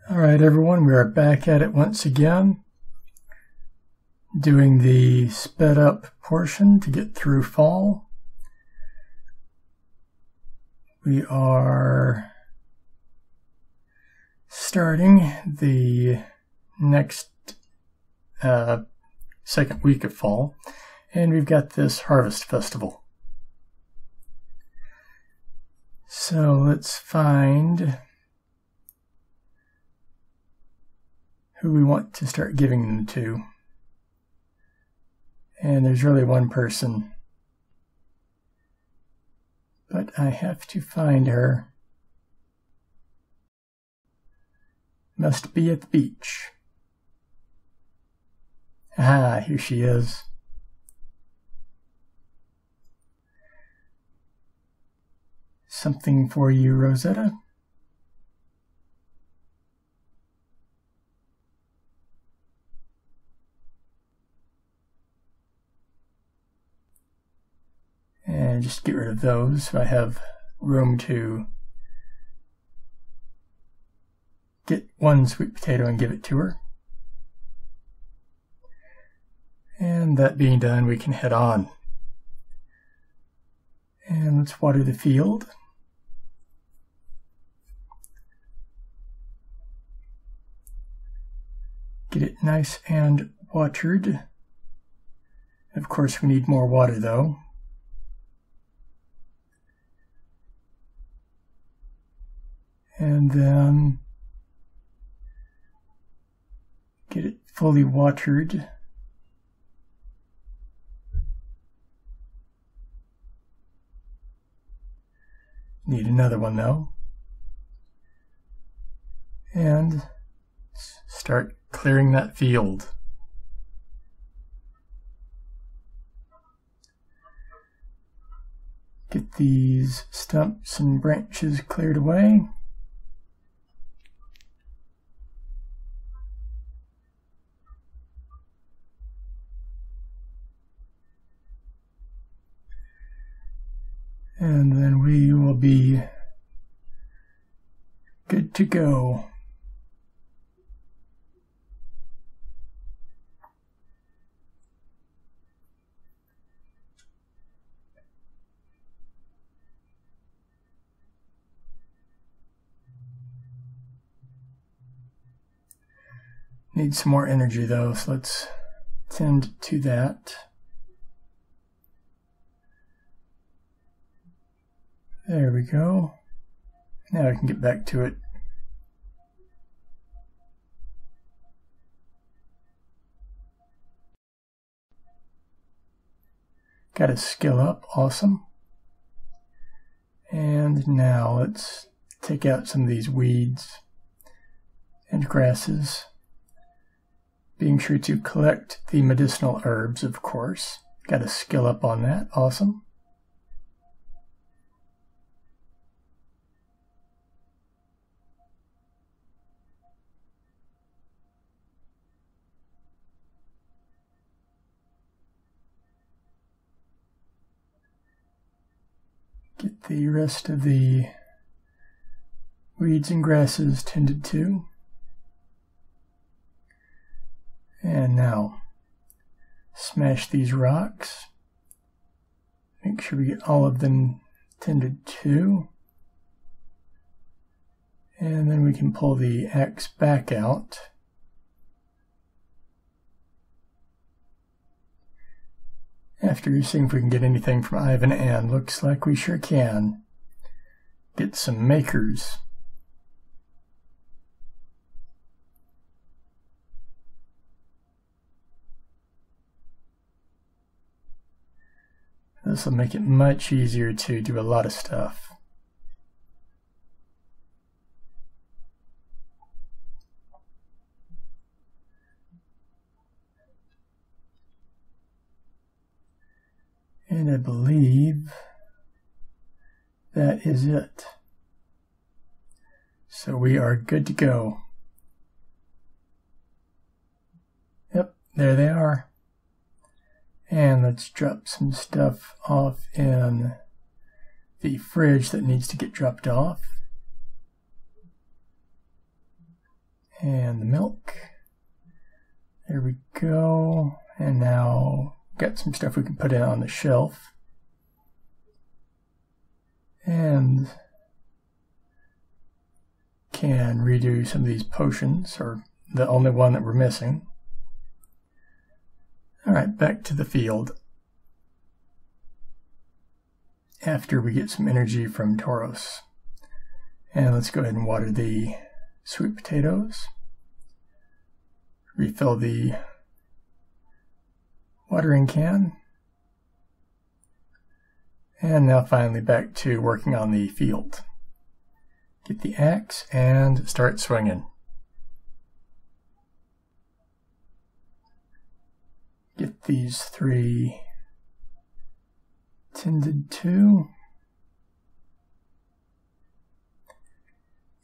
Alright everyone, we are back at it once again, doing the sped up portion to get through fall. We are starting the next second week of fall, and we've got this harvest festival. So let's find who we want to start giving them to. And there's really one person, but I have to find her. Must be at the beach. Ah, here she is. Something for you, Rosetta. And just get rid of those so I have room to get one sweet potato and give it to her. And that being done, we can head on. And let's water the field. Get it nice and watered. Of course, we need more water though. And then get it fully watered. Need another one though. And start clearing that field. Get these stumps and branches cleared away. And then we will be good to go. Need some more energy though, so let's tend to that. There we go. Now I can get back to it. Got a skill up, awesome. And now let's take out some of these weeds and grasses. Being sure to collect the medicinal herbs, of course. Got a skill up on that, awesome. Get the rest of the weeds and grasses tended to. And now, smash these rocks. Make sure we get all of them tended to. And then we can pull the axe back out. After seeing if we can get anything from Ivan and looks like we sure can. Get some makers. This will make it much easier to do a lot of stuff. And I believe that is it. So we are good to go. Yep, there they are. And let's drop some stuff off in the fridge that needs to get dropped off. And the milk. There we go. And now got some stuff we can put in on the shelf. And can redo some of these potions, or the only one that we're missing. Alright, back to the field. After we get some energy from JoRaSe. And let's go ahead and water the sweet potatoes. Refill the watering can. And now finally back to working on the field. Get the axe and start swinging. Get these 3 tended to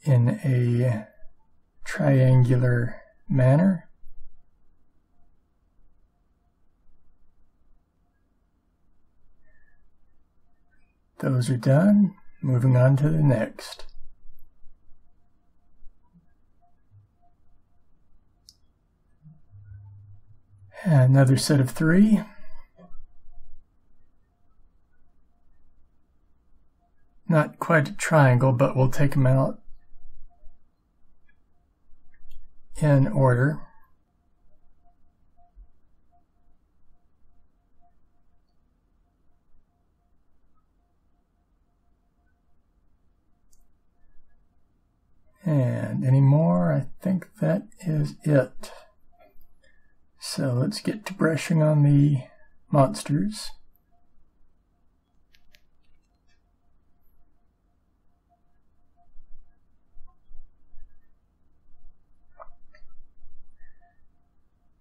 in a triangular manner. Those are done. Moving on to the next. Another set of 3. Not quite a triangle, but we'll take them out in order. And any more? I think that is it. So let's get to brushing on the monsters.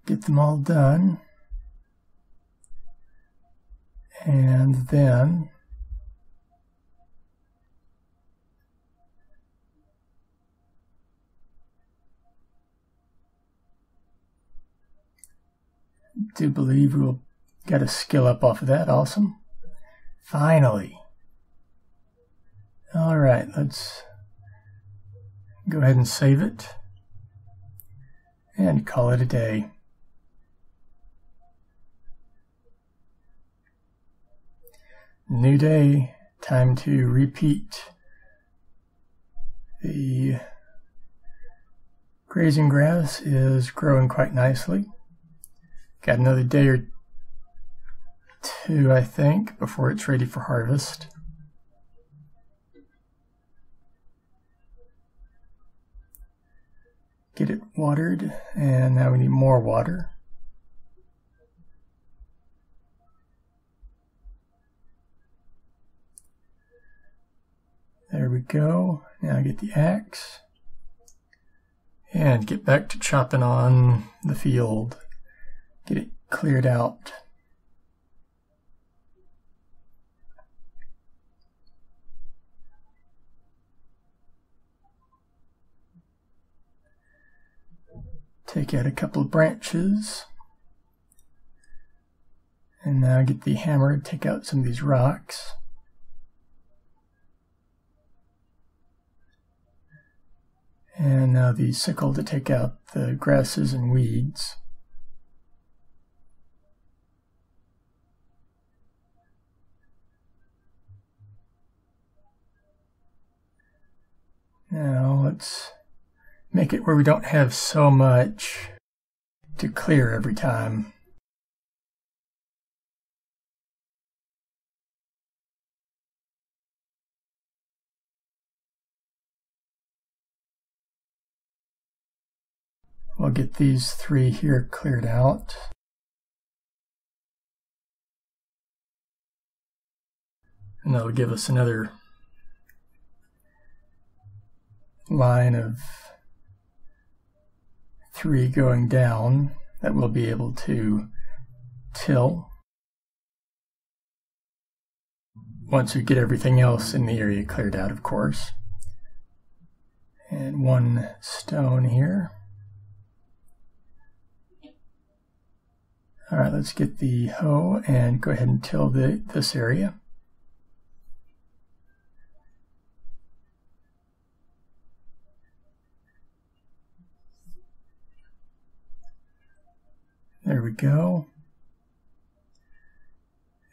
Get them all done. And then do believe we'll get a skill up off of that. Awesome. Finally. Alright, let's go ahead and save it and call it a day. New day, time to repeat. The grazing grass is growing quite nicely. Got another day or 2, I think, before it's ready for harvest. Get it watered, and now we need more water. There we go. Now get the axe and get back to chopping on the field. Get it cleared out. Take out a couple of branches. And now get the hammer and take out some of these rocks. And now the sickle to take out the grasses and weeds. Now let's make it where we don't have so much to clear every time. We'll get these 3 here cleared out. And that'll give us another line of 3 going down that we'll be able to till once we get everything else in the area cleared out, of course. And 1 stone here. Alright, let's get the hoe and go ahead and till this area. There we go.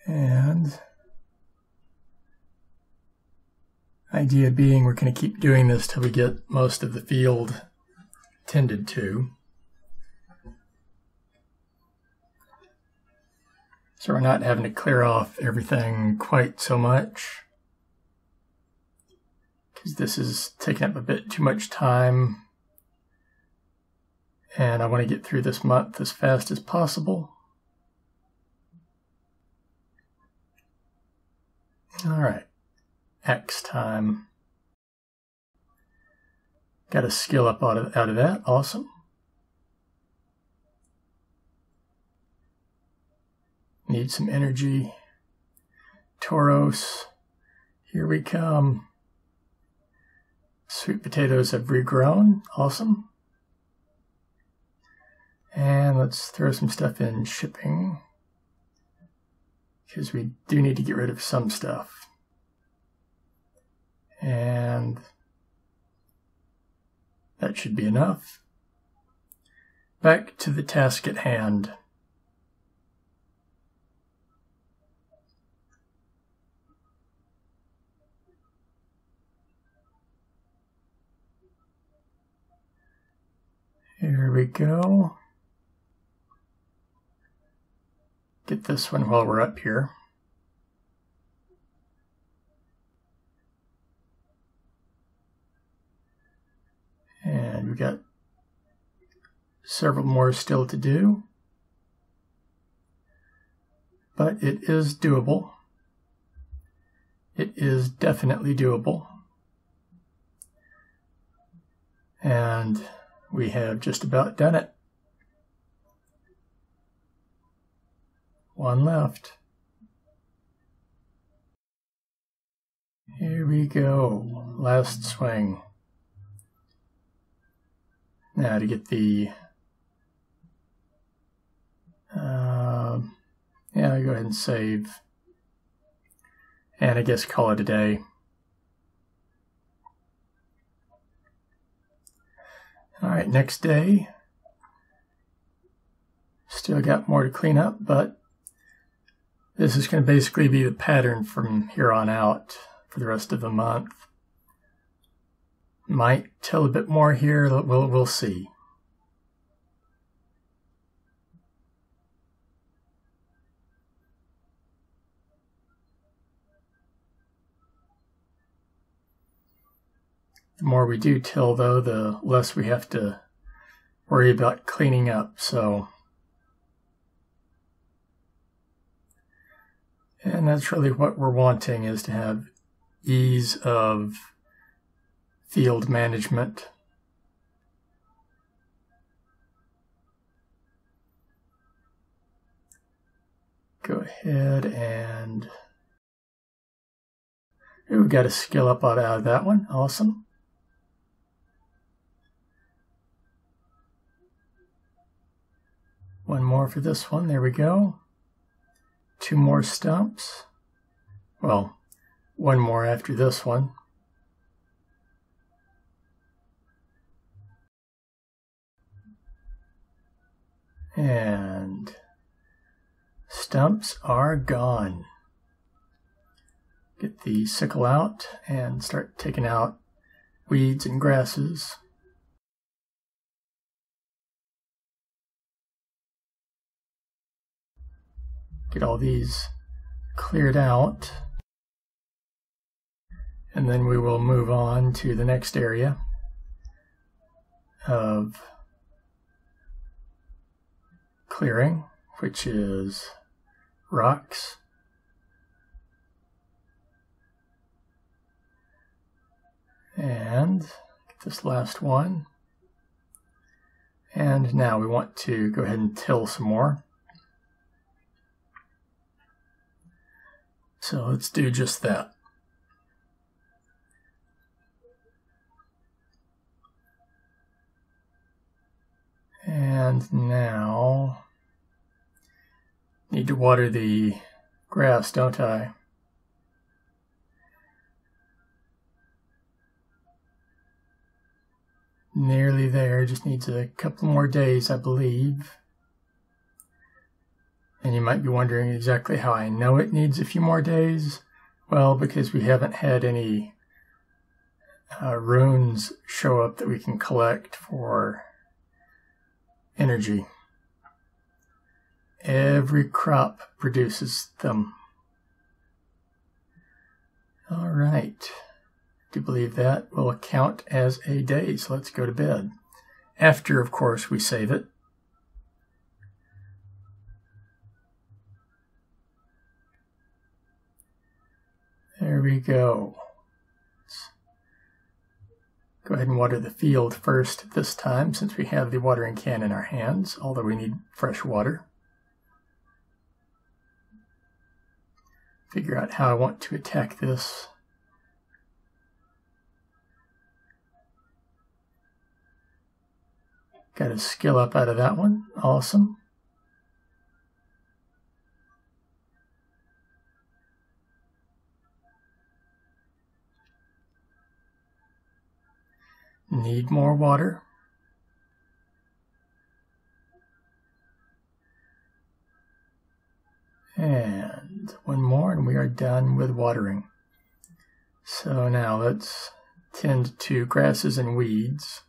And idea being we're going to keep doing this till we get most of the field tended to. So we're not having to clear off everything quite so much, because this is taking up a bit too much time, and I want to get through this month as fast as possible. All right, X time. Got a skill up out of that, awesome. Need some energy. JoRaSe, here we come. Sweet potatoes have regrown, awesome. And let's throw some stuff in shipping, because we do need to get rid of some stuff. And that should be enough. Back to the task at hand. Here we go. Get this one while we're up here. And we got several more still to do, but it is doable. It is definitely doable. And we have just about done it. One left. Here we go. Last swing. Now to get the... yeah, I'll go ahead and save. And I guess call it a day. Alright, next day. Still got more to clean up, but this is going to basically be the pattern from here on out for the rest of the month. Might till a bit more here, we'll see. The more we do till, though, the less we have to worry about cleaning up, so... And that's really what we're wanting, is to have ease of field management. Go ahead and... Ooh, we got a skill up out of that one. Awesome. One more for this one. There we go. 2 more stumps. Well, one more after this one. And stumps are gone. Get the sickle out and start taking out weeds and grasses. Get all these cleared out, and then we will move on to the next area of clearing, which is rocks. And get this last one. And now we want to go ahead and till some more. So let's do just that. And now, need to water the grass, don't I? Nearly there, just needs a couple more days, I believe. And you might be wondering exactly how I know it needs a few more days. Well, because we haven't had any runes show up that we can collect for energy. Every crop produces them. All right. Do you believe that will count as a day? So let's go to bed. After, of course, we save it. There we go. Let's go ahead and water the field first this time, since we have the watering can in our hands, although we need fresh water. Figure out how I want to attack this. Got a skill up out of that one. Awesome. Need more water. And one more and we are done with watering. So now let's tend to grasses and weeds.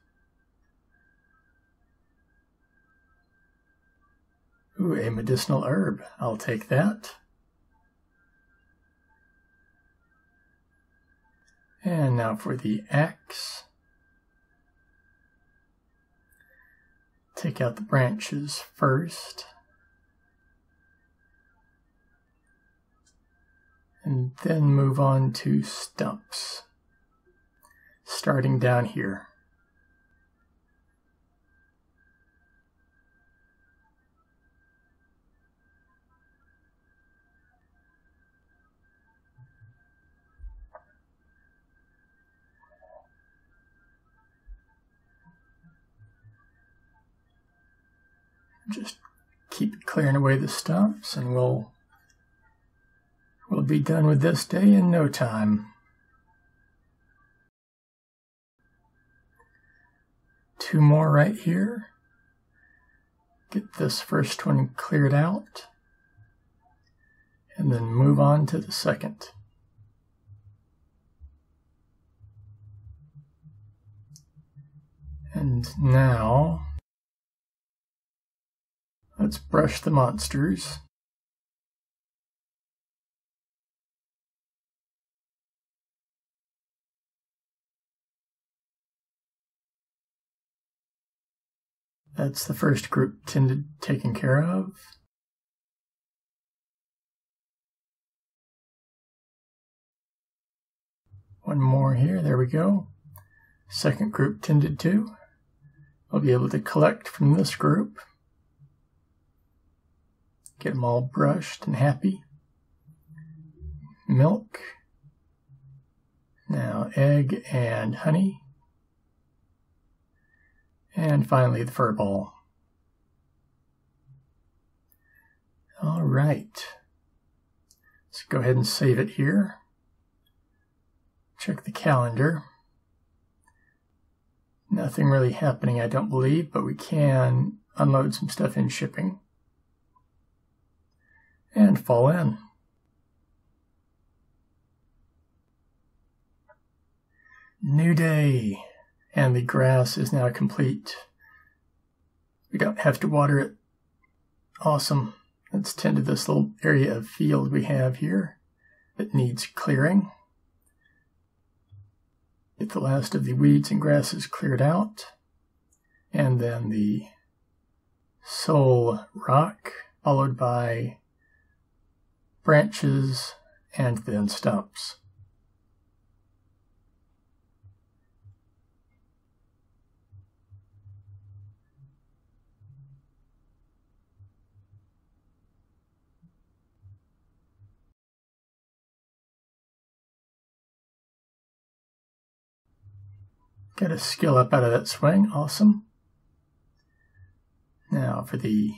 Ooh, a medicinal herb. I'll take that. And now for the axe. Take out the branches first. And then move on to stumps. Starting down here. Just keep clearing away the stumps and we'll be done with this day in no time. Two more right here. Get this first one cleared out and then move on to the second. And now let's brush the monsters. That's the first group taken care of. One more here, there we go. Second group tended to. We'll be able to collect from this group. Get them all brushed and happy. Milk. Now egg and honey. And finally the fur ball. All right. Let's go ahead and save it here. Check the calendar. Nothing really happening, I don't believe, but we can unload some stuff in shipping. And fall in. New day. And the grass is now complete. We don't have to water it. Awesome. Let's tend to this little area of field we have here that needs clearing. Get the last of the weeds and grasses cleared out. And then the soul rock, followed by branches and then stumps. Got a skill up out of that swing. Awesome. Now for the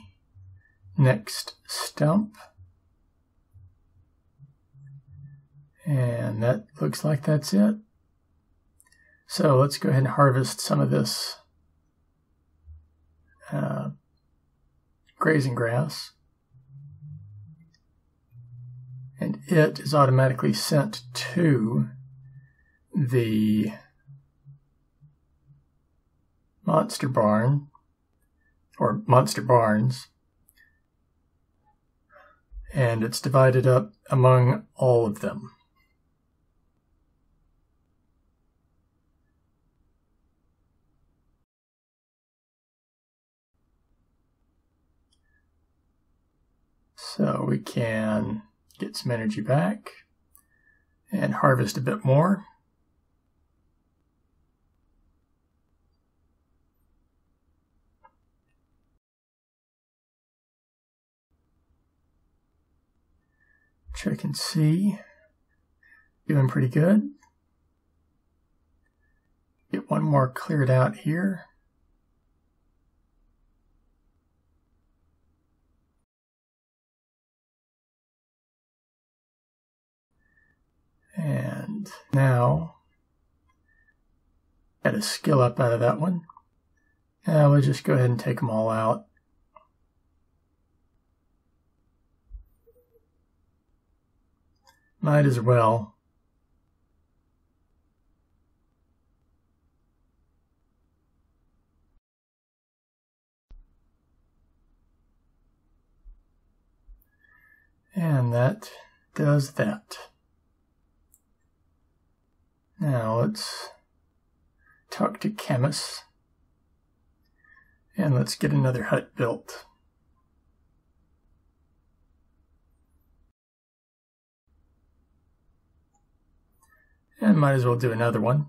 next stump. And that looks like that's it. So let's go ahead and harvest some of this grazing grass. it is automatically sent to the monster barn, or monster barns, and it's divided up among all of them. So we can get some energy back and harvest a bit more. Check and see. Doing pretty good. Get one more cleared out here. And now, got a skill up out of that one. Now we'll just go ahead and take them all out. Might as well. And that does that. Now let's talk to Camus. And let's get another hut built. And might as well do another one.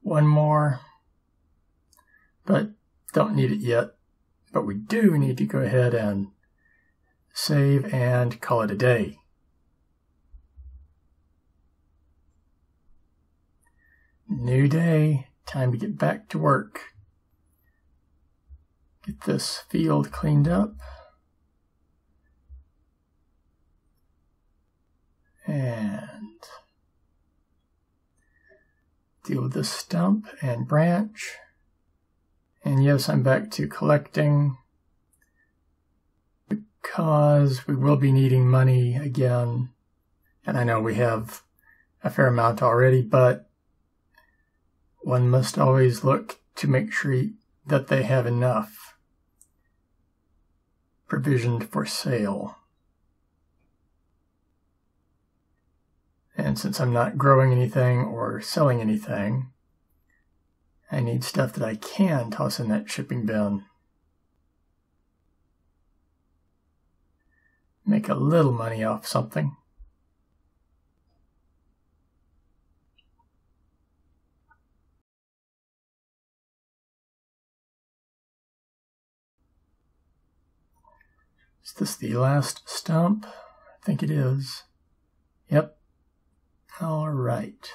One more, but don't need it yet. But we do need to go ahead and save and call it a day. New day, time to get back to work. Get this field cleaned up. And deal with this stump and branch. And yes, I'm back to collecting because we will be needing money again. And I know we have a fair amount already, but one must always look to make sure that they have enough provisioned for sale. And since I'm not growing anything or selling anything, I need stuff that I can toss in that shipping bin. Make a little money off something. Is this the last stump? I think it is. Yep. All right.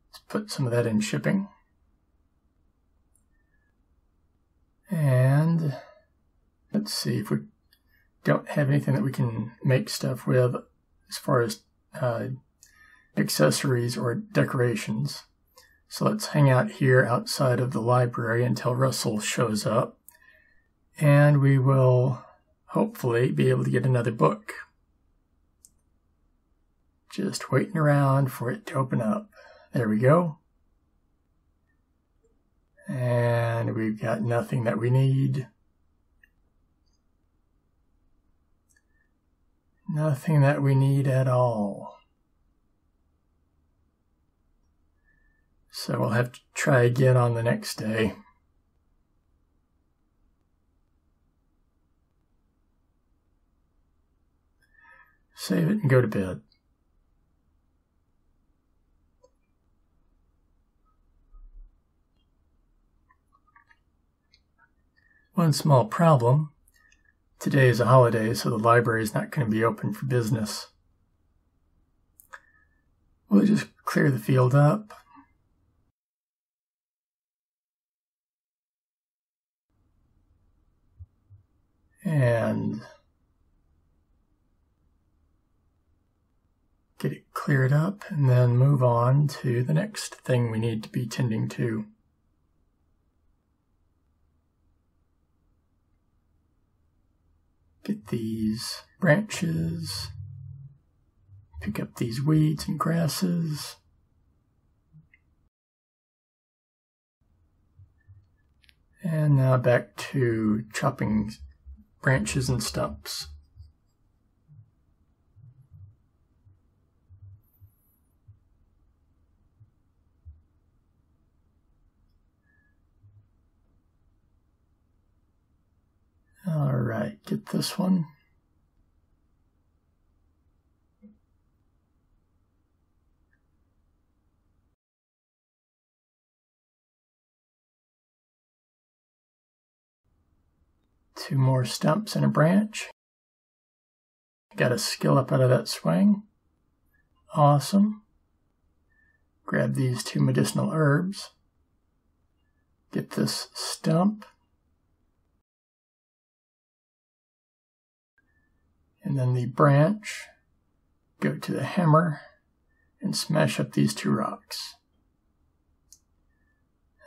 Let's put some of that in shipping. And let's see if we don't have anything that we can make stuff with as far as accessories or decorations. So let's hang out here outside of the library until Russell shows up. And we will hopefully be able to get another book. Just waiting around for it to open up. There we go. And we've got nothing that we need. Nothing that we need at all. So we'll have to try again on the next day. Save it and go to bed. One small problem. Today is a holiday, so the library is not going to be open for business. We'll just clear the field up. And get it cleared up, and then move on to the next thing we need to be tending to. Get these branches, pick up these weeds and grasses. And now back to chopping branches and stumps. All right, get this one. Two more stumps and a branch. Got a skill up out of that swing. Awesome. Grab these two medicinal herbs. Get this stump. And then the branch. Go to the hammer and smash up these two rocks.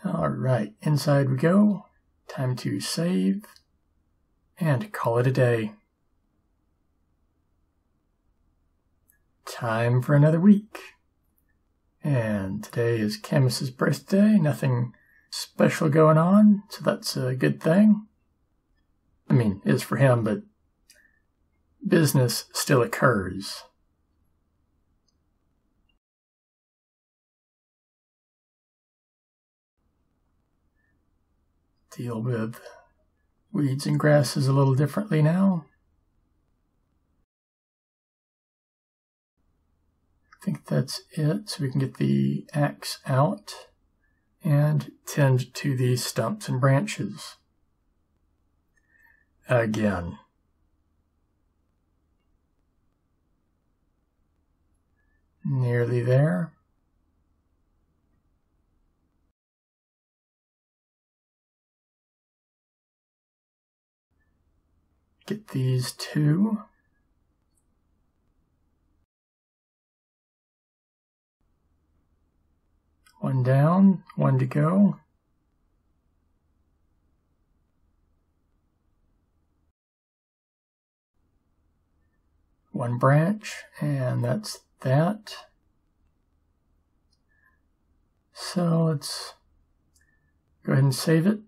All right, inside we go. Time to save and call it a day. Time for another week. And today is Camus's birthday. Nothing special going on, so that's a good thing. I mean, it is for him, but business still occurs. Deal with weeds and grasses a little differently now. I think that's it, so we can get the axe out and tend to these stumps and branches. Again. Nearly there. Get these two. One down, one to go. One branch, and that's that. So let's go ahead and save it.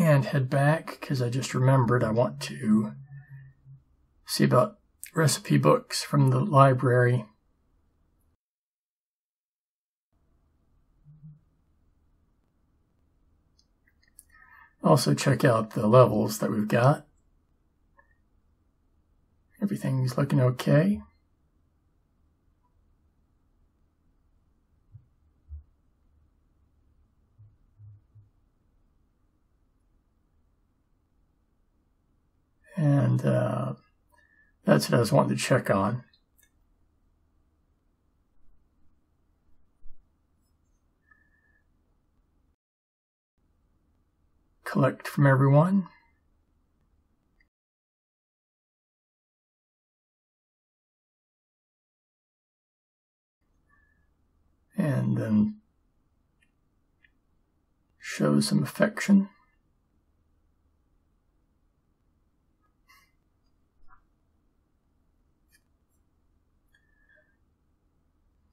And head back, because I just remembered I want to see about recipe books from the library. Also check out the levels that we've got. Everything's looking okay. And that's what I was wanting to check on. Collect from everyone. And then show some affection.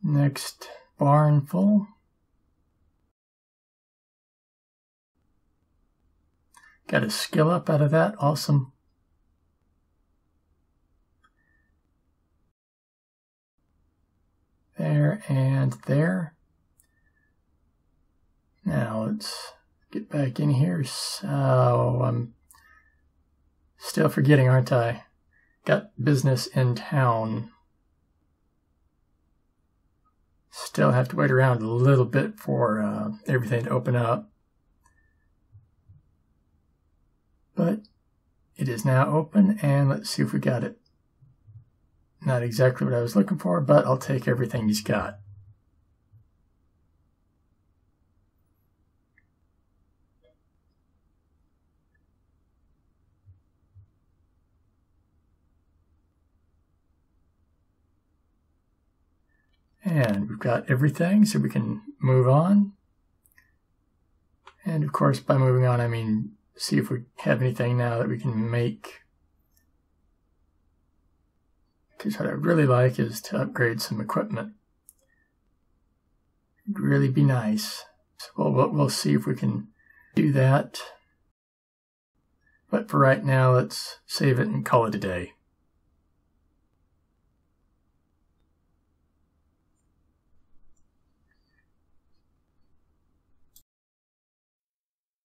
Next, barn full. Got a skill up out of that. Awesome. There and there. Now let's get back in here. So I'm still forgetting, aren't I? Got business in town. Still have to wait around a little bit for everything to open up. But it is now open, and let's see if we got it. Not exactly what I was looking for, but I'll take everything he's got. And we've got everything, so we can move on. And of course, by moving on, I mean see if we have anything now that we can make. Because what I'd really like is to upgrade some equipment. It'd really be nice. So we'll see if we can do that. But for right now, let's save it and call it a day.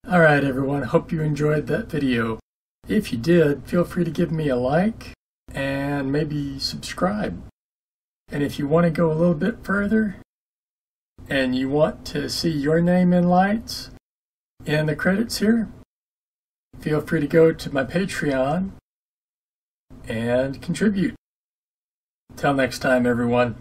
Alright everyone, hope you enjoyed that video. If you did, feel free to give me a like and maybe subscribe. And if you want to go a little bit further and you want to see your name in lights in the credits here, feel free to go to my Patreon and contribute. Till next time everyone.